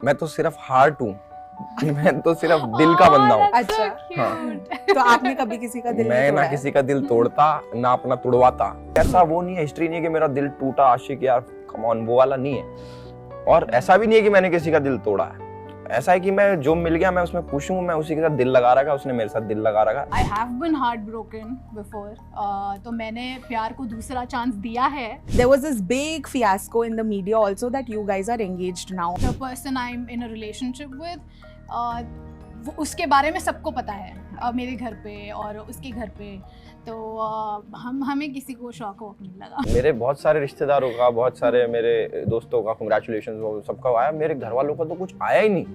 मैं तो सिर्फ हार्ट हूँ। मैं तो सिर्फ दिल का बंदा हूँ। अच्छा हाँ। तो आपने कभी किसी का दिल नहीं मैं तोड़ा ना है? किसी का दिल तोड़ता ना अपना तुड़वाता। ऐसा वो नहीं है, हिस्ट्री नहीं है कि मेरा दिल टूटा आशिक यार, कम ऑन, वो वाला नहीं है। और ऐसा भी नहीं है कि मैंने किसी का दिल तोड़ा है। ऐसा है कि मैं जो मिल गया मैं उसमें खुश हूँ, मैं उसी के साथ दिल लगा रखा, उसने मेरे साथ दिल लगा रखा। I have been heartbroken before. तो मैंने प्यार को दूसरा चांस दिया है. There was this big fiasco in the media also that you guys are engaged now. The person I'm in a relationship with, वो उसके बारे में सबको पता है, मेरे घर पे और उसके घर पे. तो हमें किसी को शौक वॉक नहीं लगा. मेरे बहुत सारे रिश्तेदारों का, बहुत सारे मेरे दोस्तों का कांग्रेचुलेशंस सबका आया, मेरे घर वालों का तो कुछ आया ही नहीं।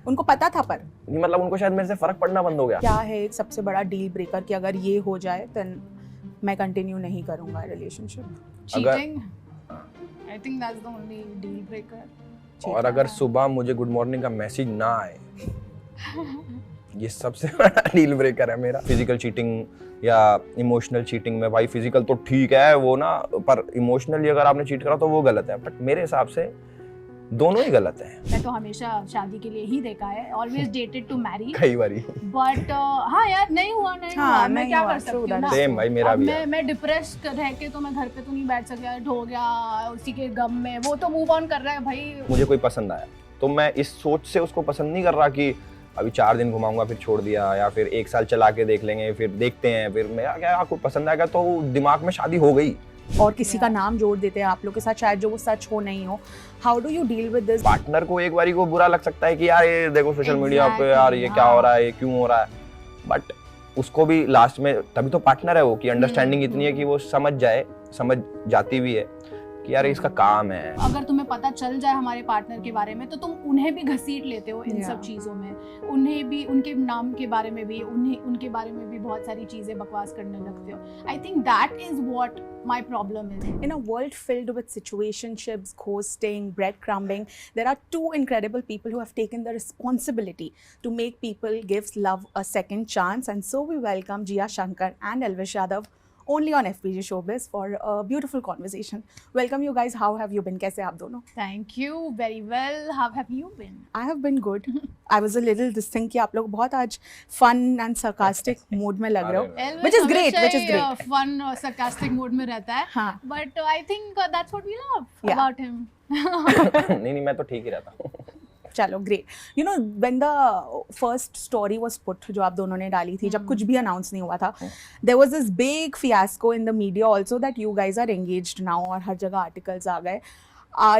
उनको पता था पर नहीं, मतलब उनको शायद मेरे से फर्क पड़ना बंद हो गया। क्या है एक सबसे बड़ा डील ब्रेकर कि अगर ये हो जाए तो मैं कंटिन्यू नहीं करूंगा relationship? Cheating. I think that's the only deal breaker. और अगर सुबह मुझे गुड मॉर्निंग का मैसेज ना आए, ये सबसे बड़ा डील ब्रेकर है मेरा। फिजिकल चीटिंग या इमोशनल चीटिंग में, भाई फिजिकल तो ठीक है वो ना, पर इमोशनली अगर आपने चीट करा तो वो गलत है। बट मेरे हिसाब से दोनों ही गलत हैं। मैं तो हमेशा शादी के लिए ही देखा है, ऑलवेज डेटेड टू मैरी, कई बारी। बट हाँ यार नहीं हुआ हाँ, मैं नहीं क्या हुआ, कर सकती हूँ ना. सेम भाई, मेरा अब भी है। मैं डिप्रेस रह के तो मैं घर पे तो नहीं बैठ सकती यार, हो गया उसी के गम में, वो तो मूव ऑन कर रहा है भाई. मुझे कोई पसंद आया तो मैं इस सोच से उसको पसंद नहीं कर रहा कि अभी 4 दिन घुमाऊंगा फिर छोड़ दिया, या फिर 1 साल चला के देख लेंगे, फिर देखते हैं, फिर मेरा क्या आपको पसंद आएगा तो दिमाग में शादी हो गई। और किसी का नाम जोड़ देते हैं आप लोग के साथ, शायद जो वो सच हो नहीं हो. How do you deal with this? Partner को एक बारी को बुरा लग सकता है कि यार ये देखो सोशल मीडिया पे यार ये क्या हाँ. हो रहा है, ये क्यों हो रहा है, बट उसको भी लास्ट में, तभी तो पार्टनर है वो, कि अंडरस्टैंडिंग इतनी है कि वो समझ जाती भी है कि यार इसका काम है। अगर तुम्हें पता चल जाए हमारे पार्टनर के बारे में तो तुम उन्हें भी घसीट लेते हो इन सब चीज़ों में, उन्हें भी, उनके नाम के बारे में भी, उनके बारे में भी बहुत सारी चीज़ें बकवास करने लगते हो. I think that is what my problem is. In a world filled with situationships, ghosting, breadcrumbing, there are 2 incredible people who have taken the responsibility to make people give love a second chance, and so we welcome Jia Shankar and Elvish Yadav only on FPG Showbiz for a beautiful conversation. Welcome you guys. How have you been? कैसे आप दोनों? Thank you very well. How have you been? I have been good. I was a little distinct कि आप लोग बहुत आज fun and sarcastic mood में लग रहे हो, Elvis which is great, which is हमेशा great. ही, fun और sarcastic mood में रहता है. हाँ. But I think that's what we love Yeah. about him. नहीं मैं तो ठीक ही रहता हूँ। चलो great. You know when the first story was put, जो आप दोनों ने डाली थी, जब कुछ भी अनाउंस नहीं हुआ था, there was this big fiasco in the media also that you guys are engaged now, और हर जगह आर्टिकल्स आ गए.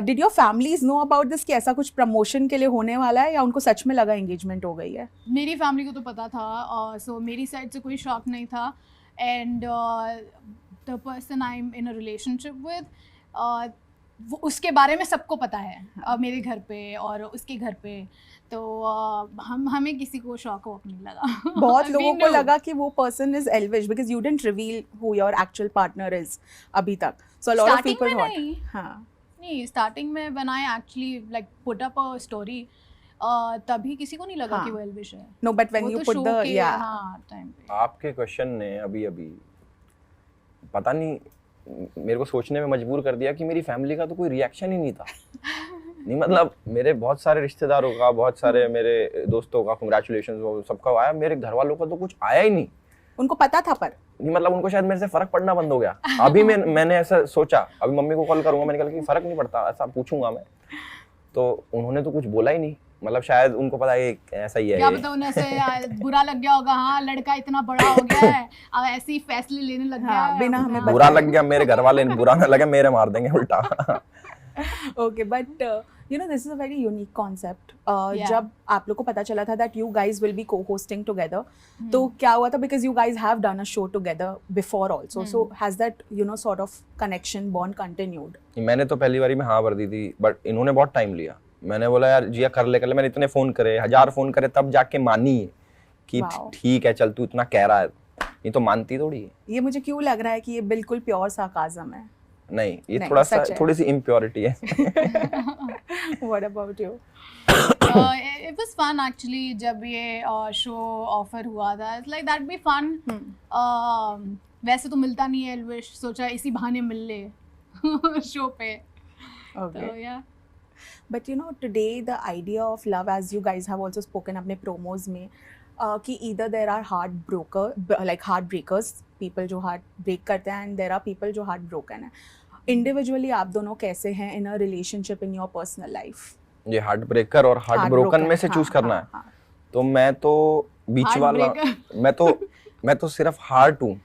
Did your families know about this कि ऐसा कुछ प्रमोशन के लिए होने वाला है, या उनको सच में लगा एंगेजमेंट हो गई है? मेरी फैमिली को तो पता था, सो मेरी साइड से कोई शॉक नहीं था. And the person I am in a relationship with, वो उसके बारे में सबको पता है, मेरे घर पे और उसके घर पे. तो हमें किसी को शौक वॉक नहीं लगा. बहुत लोगों को लगा कि वो person is Elvish because you didn't reveal who your actual partner is अभी तक. सो अ लॉट ऑफ पीपल नहीं. हाँ, नहीं, स्टार्टिंग में when I actually like put up a story, तभी किसी को नहीं लगा हाँ. कि वो एल्विश है. No but when you put the time पे आपके क्वेश्चन ने अभी पता नहीं मेरे को सोचने में मजबूर कर दिया कि मेरी फैमिली का तो कोई रिएक्शन ही नहीं था। नहीं, मतलब मेरे बहुत सारे रिश्तेदारों का, बहुत सारे मेरे दोस्तों का कांग्रेचुलेशंस सबका आया, मेरे घर वालों का तो कुछ आया ही नहीं। उनको पता था पर नहीं, मतलब उनको शायद मेरे से फर्क पड़ना बंद हो गया। अभी मैंने ऐसा सोचा, अभी मम्मी को कॉल करूंगा, मैंने कहा कि फर्क नहीं पड़ता, ऐसा पूछूंगा मैं, तो उन्होंने तो कुछ बोला ही नहीं। मतलब शायद उनको पता है ऐसा ही है, क्या पता उन्हें ऐसे बुरा लग गया होगा, हाँ लड़का इतना बड़ा हो गया है, अब ऐसे ही फैसले लेने लग गया है. बिना हमें बुरा लग गया, मेरे घर वाले बुरा ना लगे, मेरे मार देंगे उल्टा। Okay but you know this is a very unique concept. Yeah. जब आप लोग को पता चला था that you guys will be को होस्टिंग टुगेदर, तो क्या हुआ था? Because you guys have done a show together before also, so has that you know sort of connection bond continued? मैंने तो पहली बारी में हाँ भर दी थी, बट इन्होंने बहुत टाइम लिया। मैंने बोला यार जिया कर ले, मैंने इतने फोन करे, 1000 फोन करे, तब जाके मानी कि ठीक है चल तू इतना कह रहा है, ये तो मानती थोड़ी है। ये मुझे क्यों लग रहा है कि ये बिल्कुल प्योर सार्काज्म है? नहीं, ये नहीं, थोड़ा सा थोड़ी सी इम्प्योरिटी है। What about you? It was fun actually जब ये शो ऑफर हुआ था. It's like that be fun. वैसे तो मिलता नहीं है एल्विश, सोचा इसी बहाने मिल ले शो पे. Okay. तो yeah. But you know, today the idea of love, as you guys have also spoken अपने promos में, कि either there are heartbreakers, people जो heart break करते हैं, and there are people जो heartbroken हैं. Individually आप दोनों कैसे हैं in a relationship in your personal life? ये हार्ट ब्रेकर और हार्ट ब्रोकन में से चूज करना है, तो मैं तो बीच वाला, मैं तो सिर्फ हार्ट हूँ,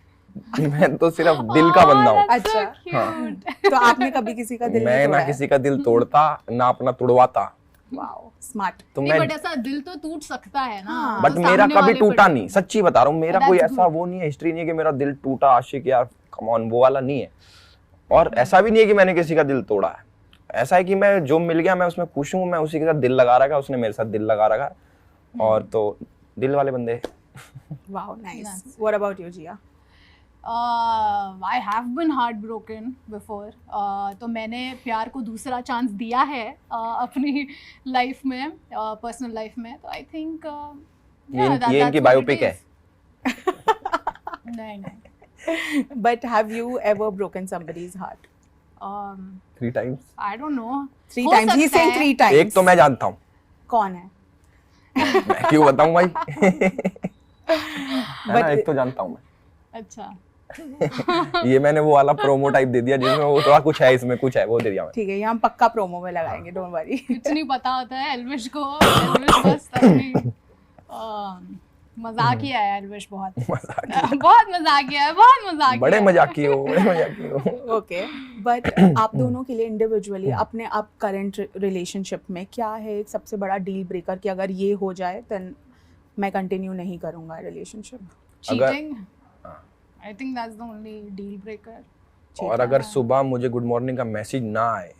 मैं तो सिर्फ दिल का बंदा हूँ। अच्छा, हाँ। तो आपने कभी किसी का दिल मैं नहीं ना तोड़ा किसी का दिल तोड़ता ना अपना तुड़वाता। Wow, smart. तो नहीं, मैं बट ऐसा दिल तो टूट सकता है ना। हाँ। बट तो मेरा सामने कभी वाले टूटा पर नहीं, सच्ची बता रहा हूँ, मेरा That's कोई ऐसा good. वो नहीं है, हिस्ट्री नहीं है कि मेरा दिल टूटा आशिक या कम ऑन, वो वाला नहीं है। और ऐसा भी नहीं है कि मैंने किसी का दिल तोड़ा है, ऐसा है कि मैं जो मिल गया मैं उसमें खुश हूँ, मैं उसी के साथ दिल लगा रखा, उसने मेरे साथ दिल लगा रखा, और तो दिल वाले बंदे। Wow, nice. Nice. What about you, Jiya? I have been heartbroken before. तो मैंने प्यार को दूसरा चांस दिया है अपनी लाइफ में, पर्सनल लाइफ में, तो आई थिंक ये इनकी बायोपिक है। नहीं नहीं, But have you ever broken somebody's heart? 3 times। I don't know. 3 times. He's saying 3 times. एक तो मैं जानता हूँ। कौन है? मैं क्यों बताऊँ भाई? है ना, एक तो जानता हूँ मैं। अच्छा, ये मैंने वो वाला प्रोमो टाइप दे दिया जिसमें वो थोड़ा कुछ है, इसमें कुछ है, वो दे दिया मैं। ठीक है, ये हम पक्का प्रोमो में लगाएंगे, डोंट वरी। कुछ नहीं पता होता है एल्विश को। एल्विश बस अपनी मजाकिया है एल्विश, बहुत बहुत मजाकिया है, बहुत मजाकिया बड़े है। मजाकी हो, बड़े मजाकी हो। ओके, बट आप दोनों के लिए इंडिविजुअली अपने आप करंट रिलेशनशिप में क्या है एक सबसे बड़ा डील ब्रेकर कि अगर ये हो जाए देन मैं कंटिन्यू नहीं करूंगा relationship? Cheating, I think that's the only deal breaker. और अगर सुबह मुझे गुड मॉर्निंग का मैसेज ना आए,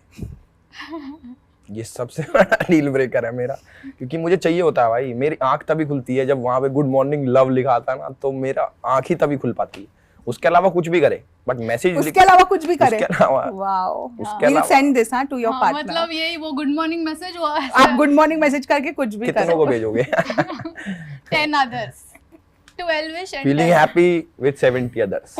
ये सबसे बड़ा डील ब्रेकर है मेरा, क्योंकि मुझे चाहिए होता है भाई। मेरी आंख तभी खुलती है जब वहां पे गुड मॉर्निंग लव लिखा आता है ना, तो मेरा आंख ही तभी खुल पाती है। उसके अलावा कुछ भी करे, बट मैसेज उसके अलावा कुछ भी करे? उसके अलावा वाओ, उसके यू विल अलावा send this to your partner? मतलब यही वो गुड मॉर्निंग मैसेज हुआ, आप गुड मॉर्निंग मैसेज करके कुछ भी कितनों को करो। भेजोगे? 10 others to Elvish and feeling 10. Happy with 70 others.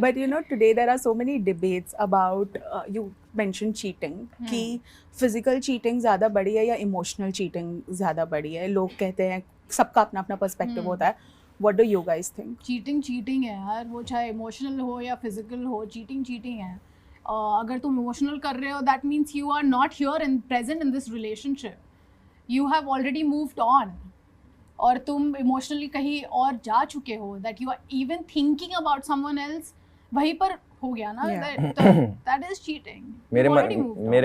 But you know, today there are so many debates about you mentioned cheating कि physical cheating ज़्यादा बड़ी है या emotional cheating ज़्यादा बड़ी है। लोग कहते हैं, सबका अपना अपना पर्सपेक्टिव होता है। What do you guys think? Cheating है यार, वो चाहे इमोशनल हो या फिजिकल हो, चीटिंग है। अगर तुम इमोशनल कर रहे हो, that means you are not here in present in this relationship, you have already moved on, और तुम इमोशनली कहीं और जा चुके हो, that you are even thinking about someone else, वहीं पर हो गया ना, दैट इज चीटिंग। मेरे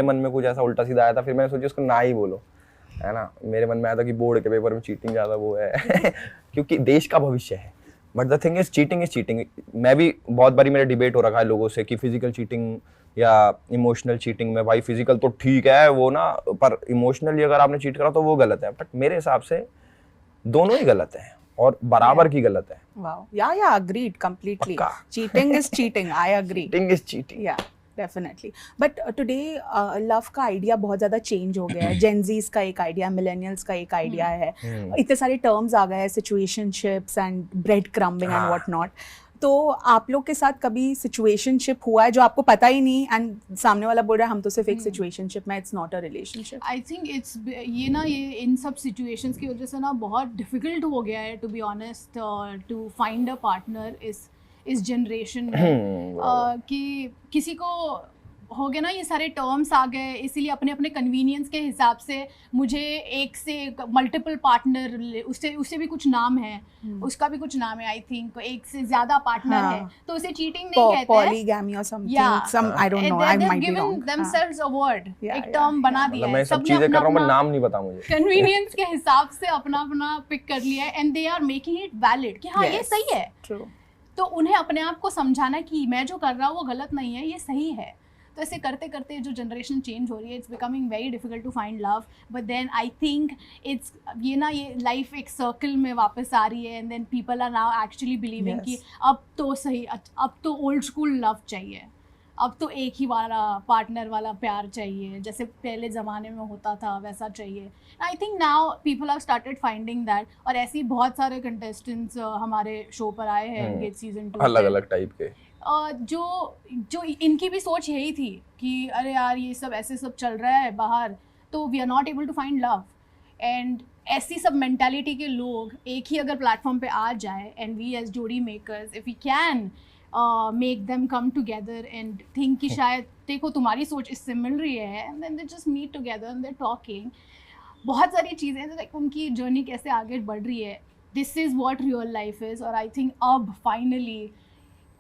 मन में कुछ ऐसा उल्टा सीधा आया था, फिर मैंने सोचा उसको ना ही बोलो, है ना। मेरे मन में आया था कि बोर्ड के पेपर में चीटिंग ज़्यादा वो है क्योंकि देश का भविष्य है। But the thing is cheating. मैं भी बहुत बारी मेरा डिबेट हो रखा है लोगों से कि फिजिकल चीटिंग या इमोशनल चीटिंग में, भाई फिजिकल तो ठीक है वो ना, पर इमोशनली अगर आपने चीट करा तो वो गलत है। बट मेरे हिसाब से दोनों ही गलत है और बराबर की गलत है। Wow. Yeah, agreed completely. पक्का। Cheating is cheating. I agree. Cheating is cheating. Yeah, definitely. But today love का आइडिया बहुत ज़्यादा चेंज हो गया है। Gen Z's का एक आइडिया, मिलेनियल्स का एक आइडिया है। इतने सारे टर्म्स आ गए हैं, situationships and breadcrumbing and what not. तो आप लोग के साथ कभी सिचुएशनशिप हुआ है जो आपको पता ही नहीं, एंड सामने वाला बोल रहा है हम तो सिर्फ एक सिचुएशनशिप में, it's not a relationship? I think it's ये इन सब सिचुएशंस की वजह से ना बहुत डिफिकल्ट हो गया है, to be honest, to find a partner इस जनरेशन में। कि किसी को हो गया ना, ये सारे टर्म्स आ गए, इसीलिए अपने अपने कन्वीनियंस के हिसाब से मुझे एक से मल्टीपल पार्टनर, उससे भी कुछ नाम है, उसका भी कुछ नाम है, आई थिंक एक से ज्यादा पार्टनर है, तो उसे चीटिंग नहीं कहते हैं। Polygamy or something, some I don't know, I might be wrong. themselves a word, Yeah, एक टर्म बना दिया मतलब है, मैं सब चीजें कर रहा हूँ, नाम नहीं पता मुझे। कन्वीनियंस के हिसाब से अपना अपना पिक कर लिया है, and they are making it valid कि हाँ ये Yes, सही है। True. तो उन्हें अपने आप को समझाना कि मैं जो कर रहा हूँ वो गलत नहीं है, ये सही है। तो ऐसे करते करते जो जनरेशन चेंज हो रही है, it's becoming very difficult to find love, but then I think it's ये लाइफ एक सर्कल में वापस आ रही है, and then people are now actually believing Yes. कि अब तो सही, अब तो ओल्ड स्कूल लव चाहिए, अब तो एक ही वाला पार्टनर वाला प्यार चाहिए, जैसे पहले ज़माने में होता था वैसा चाहिए। I think now people have started finding that, और ऐसे ही बहुत सारे कंटेस्टेंट्स हमारे शो पर आए हैं एंगेज सीजन 2, अलग अलग टाइप के। जो जो इनकी भी सोच यही थी कि अरे यार ये सब ऐसे सब चल रहा है बाहर, तो we are not able to find love. And ऐसी सब मेंटालिटी के लोग एक ही अगर प्लेटफॉर्म पे आ जाए, एंड वी एज जोड़ी makers if we can make them come together and think कि शायद देखो तुम्हारी सोच इससे मिल रही है, and then they just meet together and they talking. बहुत सारी चीज़ें लाइक उनकी जर्नी कैसे आगे बढ़ रही है, this is what real life is. और आई थिंक अब फाइनली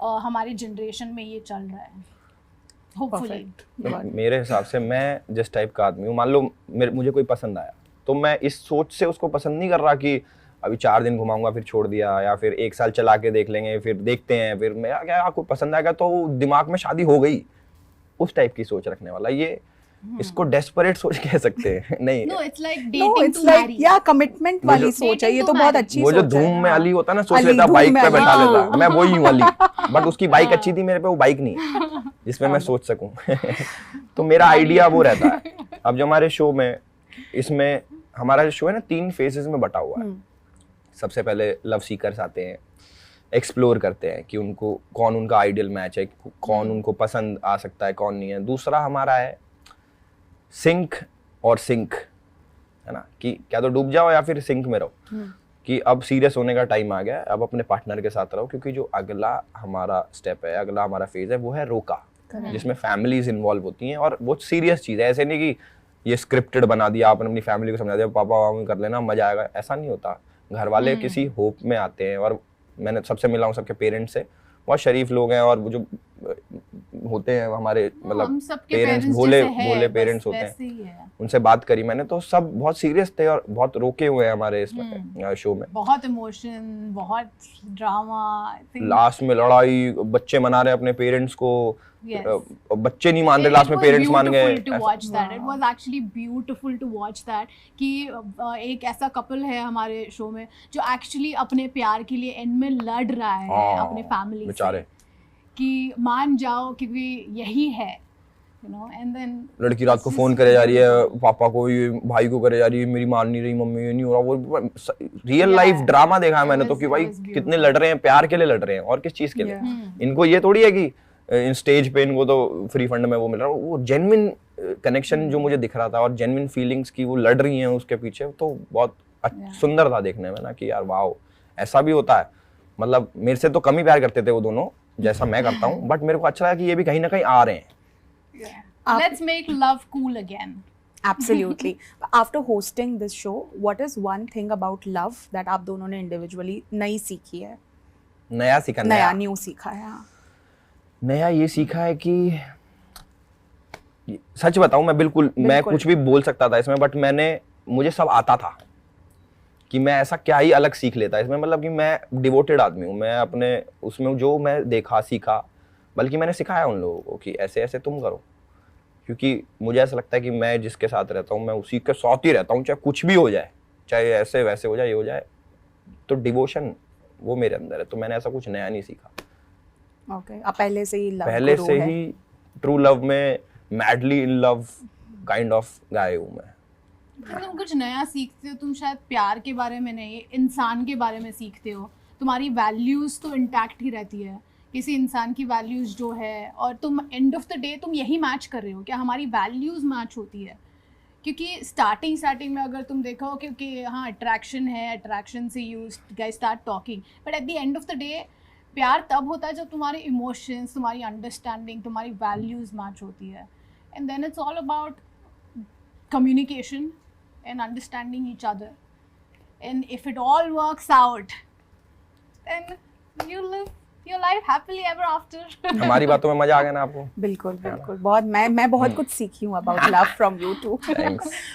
हमारी जनरेशन में ये चल रहा है, होपफुली। मेरे हिसाब से मैं जिस टाइप का आदमी हूँ, मान लो मुझे कोई पसंद आया तो मैं इस सोच से उसको पसंद नहीं कर रहा कि अभी 4 दिन घुमाऊंगा फिर छोड़ दिया, या फिर 1 साल चला के देख लेंगे फिर देखते हैं, फिर मैं क्या आपको पसंद आएगा तो दिमाग में शादी हो गई, उस टाइप की सोच रखने वाला। ये इसको डेस्परेट सोच कह सकते हैं। नहीं, no it's like No, dating it's to like marry. yeah, commitment वाली सोच है, ये तो बहुत अच्छी वो जो सोच है। धूम में हाँ। अली होता है ना, सोच अली, लेता धूम बाइक में पे अली, बैठा हाँ। लेता, मैं वही हूँ अली, बट उसकी बाइक अच्छी थी, मेरे पे वो बाइक नहीं जिसमें मैं सोच सकूं। तो मेरा आइडिया वो रहता है। अब जो हमारे शो में, इसमें हमारा जो शो है ना 3 फेजेस में बटा हुआ है। सबसे पहले लव सीकर्स आते हैं, एक्सप्लोर करते हैं कि उनको कौन उनका आइडियल मैच है, कौन उनको पसंद आ सकता है, कौन नहीं है। दूसरा हमारा है सिंक और सिंक, है ना, कि क्या तो डूब जाओ या फिर सिंक में रहो, कि अब सीरियस होने का टाइम आ गया है, अब अपने पार्टनर के साथ रहो, क्योंकि जो अगला हमारा स्टेप है, अगला हमारा फेज है, वो है रोका, जिसमें फैमिलीज इन्वॉल्व होती हैं। और वो सीरियस चीज़ है, ऐसे नहीं कि ये स्क्रिप्टेड बना दिया, आपने अपनी फैमिली को समझा दिया पापा मामी कर लेना मजा आएगा, ऐसा नहीं होता। घर वाले किसी होप में आते हैं, और मैंने सबसे मिला हूँ सबके पेरेंट्स से, बहुत शरीफ लोग हैं, और वो जो होते हैं हमारे मतलब पेरेंट्स भोले पेरेंट्स होते हैं, उनसे बात करी मैंने तो सब बहुत सीरियस थे और बहुत रोके हुए हैं हमारे इसमें शो में। बहुत इमोशन, बहुत ड्रामा, लास्ट में लड़ाई, बच्चे मना रहे अपने पेरेंट्स को, Yes. बच्चे नहीं मान रहे, लास्ट में पेरेंट्स मान गए। to watch that. It was actually beautiful to watch that कि एक ऐसा कपल है हमारे शो में जो एक्चुअली अपने प्यार के लिए एंड में लड़ रहा है अपने फैमिली बेचारे, कि मान जाओ क्योंकि यही है, you know, and then लड़की रात को फोन करे जा रही है पापा को, ये भाई को करे जा रही है, मेरी मान नहीं रही मम्मी, ये नहीं हो रहा। वो रियल लाइफ ड्रामा देखा है मैंने तो, कि भाई कितने लड़ रहे हैं, प्यार के लिए लड़ रहे हैं और किस चीज के लिए। इनको ये थोड़ी है कि इन स्टेज पे इनको तो फ्री फंड में वो मिल रहा है, वो जेन्युइन कनेक्शन जो मुझे दिख रहा था और जेन्युइन फीलिंग्स की वो लड़ रही हैं उसके पीछे, तो बहुत सुंदर था देखने में ना, कि यार वाओ ऐसा भी होता है। मतलब मेरे से तो कम ही प्यार करते थे वो दोनों जैसा मैं करता हूँ, बट मेरे को अच्छा लगा कि ये भी कहीं ना कहीं आ रहे हैं। let's make love cool again. Absolutely. After hosting this show, what is one thing about love that आप दोनों ने individually नई सीखी है? नया सीखा, नया न्यू सीखा है। नया ये सीखा है कि सच बताऊं मैं बिल्कुल मैं कुछ भी बोल सकता था इसमें, बट मुझे सब आता था कि मैं ऐसा क्या ही अलग सीख लेता इसमें। मतलब कि मैं डिवोटेड आदमी हूँ, मैं अपने उसमें जो मैं देखा सीखा, बल्कि मैंने सिखाया उन लोगों को कि ऐसे ऐसे तुम करो, क्योंकि मुझे ऐसा लगता है कि मैं जिसके साथ रहता हूँ मैं उसी के साथ ही रहता हूँ, चाहे कुछ भी हो जाए, चाहे ऐसे वैसे हो जाए, ये हो जाए, तो डिवोशन वो मेरे अंदर है। तो मैंने ऐसा कुछ नया नहीं सीखा। Okay. आप पहले से ही पहले से ही ट्रू लव में madly in love kind of guy हूँ मैं। तुम कुछ नया सीखते हो, तुम शायद प्यार के बारे में नहीं, इंसान के बारे में सीखते हो। तुम्हारी वैल्यूज तो इंटैक्ट ही रहती है, किसी इंसान की वैल्यूज जो है, और तुम एंड ऑफ द डे तुम यही मैच कर रहे हो, क्या हमारी वैल्यूज मैच होती है? क्योंकि स्टार्टिंग में अगर तुम देखो क्योंकि हाँ अट्रैक्शन है, अट्रैक्शन से you guys start talking, but at the end of the day प्यार तब होता है जब तुम्हारे इमोशंस, तुम्हारी अंडरस्टैंडिंग, तुम्हारी वैल्यूज मैच होती है, and then it's all about communication and understanding each other, and if it all works out then you live your life happily ever after. हमारी बातों में मजा आ गया ना आपको? बिल्कुल बिल्कुल, बहुत मैं बहुत कुछ सीखी हूँ about love from you too.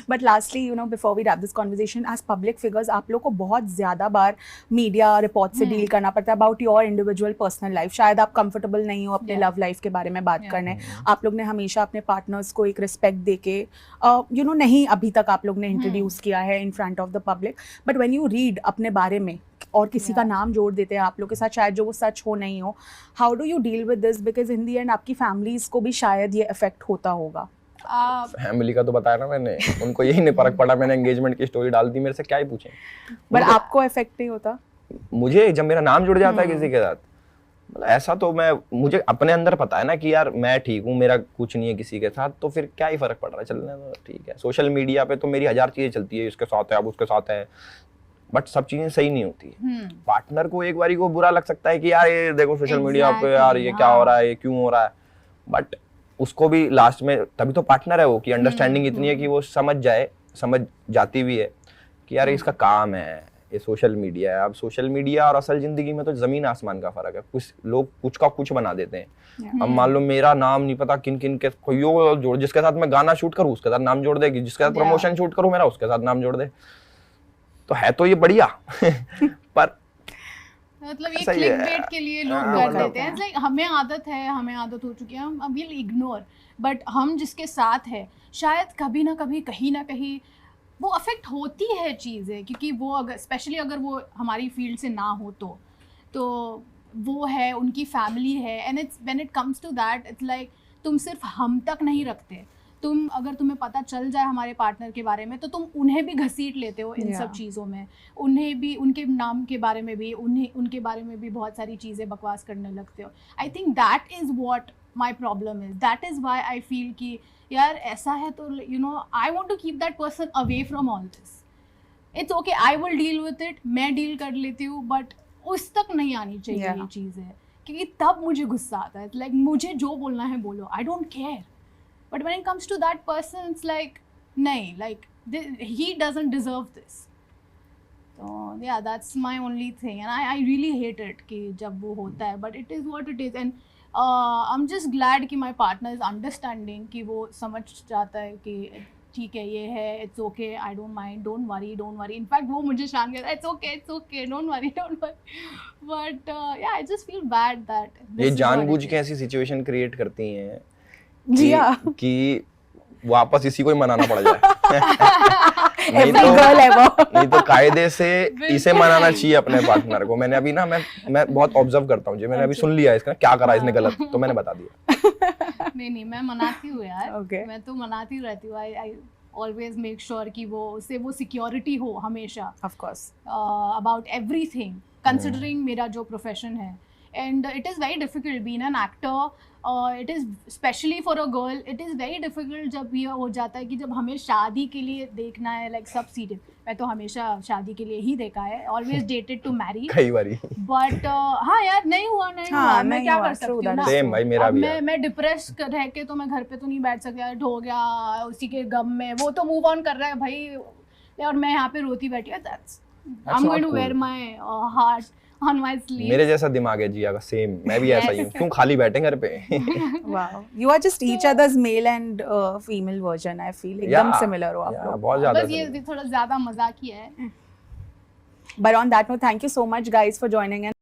But lastly you know before we wrap this conversation, as public figures आप लोग को बहुत ज़्यादा बार मीडिया रिपोर्ट से डील करना पड़ता है about your individual personal life. शायद आप कंफर्टेबल नहीं हो अपने लव लाइफ के बारे में बात करने। आप लोग ने हमेशा अपने पार्टनर्स को एक रिस्पेक्ट दे के यू नो नहीं अभी तक आप लोग ने इंट्रोड्यूस किया है in front of the public, but when you read अपने बारे में और किसी का नाम जोड़ देते हैं आप लोग के साथ, शायद जो वो सच हो नहीं हो, how do you deal with this? Because in the and आपकी फैमिलीज को भी शायद ये इफेक्ट होता होगा। फैमिली का तो बताया ना मैंने, उनको यही नहीं फर्क पड़ा, मैंने एंगेजमेंट की स्टोरी डाल दी, मेरे से क्या ही पूछें। बट आपको इफेक्ट नहीं होता? मुझे जब मेरा नाम जुड़ जाता है किसी के साथ, मतलब ऐसा तो मुझे अपने अंदर पता है ना कि यार मैं ठीक हूँ, मेरा कुछ नहीं है किसी के साथ, तो फिर क्या ही फर्क पड़ रहा है, चलने दो, ठीक है। सोशल मीडिया पे तो मेरी 1000 चीजें चलती है, इसके साथ है, अब उसके साथ है, बट सब चीजें सही नहीं होती है। पार्टनर को एक बारी को बुरा लग सकता है कि यार ये देखो सोशल मीडिया पे यार ये क्या हो रहा है, ये क्यों हो रहा है, बट उसको भी लास्ट में तभी तो पार्टनर है वो, कि अंडरस्टैंडिंग इतनी है कि वो समझ जाती भी है कि यार इसका काम है, ये सोशल मीडिया है। अब सोशल मीडिया और असल जिंदगी में तो जमीन आसमान का फर्क है। कुछ लोग कुछ का कुछ बना देते हैं। अब मान लो मेरा नाम नहीं पता किन किन के कोई जोड़, जिसके साथ मैं गाना शूट करूँ उसके साथ नाम जोड़ देगी, जिसके साथ प्रमोशन शूट करूँ मेरा उसके साथ नाम जोड़ दे, तो है तो ये बढ़िया पर मतलब ये क्लिकबेट के लिए लोग कर देते हैं। लाइक हमें आदत हो चुकी है, हम विल इग्नोर, बट हम जिसके साथ है शायद कभी ना कभी कहीं ना कहीं वो अफेक्ट होती है चीज़ें, क्योंकि वो अगर स्पेशली अगर वो हमारी फील्ड से ना हो तो वो है, उनकी फैमिली है, and it's when it comes to that it's like तुम सिर्फ हम तक नहीं रखते, तुम अगर तुम्हें पता चल जाए हमारे पार्टनर के बारे में तो तुम उन्हें भी घसीट लेते हो इन सब चीज़ों में, उन्हें भी उनके नाम के बारे में भी उनके बारे में भी बहुत सारी चीज़ें बकवास करने लगते हो। I think that is what my problem is, that is why I feel कि यार ऐसा है तो you know I want to keep that person away from all this. It's okay, I will deal with it, मैं deal कर लेती हूँ, but उस तक नहीं आनी चाहिए ये चीज़ें, क्योंकि तब मुझे गुस्सा आता है। लाइक मुझे जो बोलना है बोलो, I don't care, but when it comes to that person it's like nahi, like he doesn't deserve this. So yeah, that's my only thing, and I really hate it कि जब वो होता है, but it is what it is, and I'm just glad कि my partner is understanding, कि वो समझ जाता है कि ठीक है ये है, it's okay, I don't mind, don't worry. In fact वो मुझे शान कहता है it's okay, don't worry. But yeah, I just feel bad that ये जानबूझ के ऐसी सिचुएशन क्रिएट करती हैं जी हाँ, कि वापस इसी को ही मनाना पड़ जाए। नहीं तो कायदे से इसे मनाना चाहिए अपने पार्टनर को। मैंने अभी ना मैं बहुत ऑब्जर्व करता हूँ जी, मैंने अभी सुन लिया इसका क्या करा इसने गलत, तो मैंने बता दिया। नहीं मैं मनाती हूँ यार, मैं तो मनाती रहती हूँ। आई ऑलवेज मेक श्योर कि वो सिक्योरिटी हो हमेशा, of course, about everything, considering मेरा जो प्रोफेशन है। And it is very difficult being an actor. It is especially for a girl. It is very difficult जब ये हो जाता है कि जब हमें शादी के लिए देखना है, like सब सीरियल। मैं तो हमेशा शादी के लिए ही देखा है, always dated to marry. कई बारी। But हाँ यार नहीं हुआ मैं क्या कर सकती हूँ ना। Same भाई मेरा भी है। मैं डिप्रेस रह के तो मैं घर पे तो नहीं बैठ सकती यार, हो गया उसी के गम में, वो तो मूव ऑन कर रहा है भाई, और मैं यहाँ पे रोती बैठी है। That's I'm going to wear my heart on my sleeve. मेरे जैसा दिमाग है जिया का, सेम मैं भी ऐसा ही हूँ। क्यों खाली बैठे घर पे? Wow, you are just each other's male and female version. I feel एकदम similar हो आप लोग। बहुत ज़्यादा। बस ये थोड़ा ज़्यादा मजाक ही है। But on that note, thank you so much guys for joining in.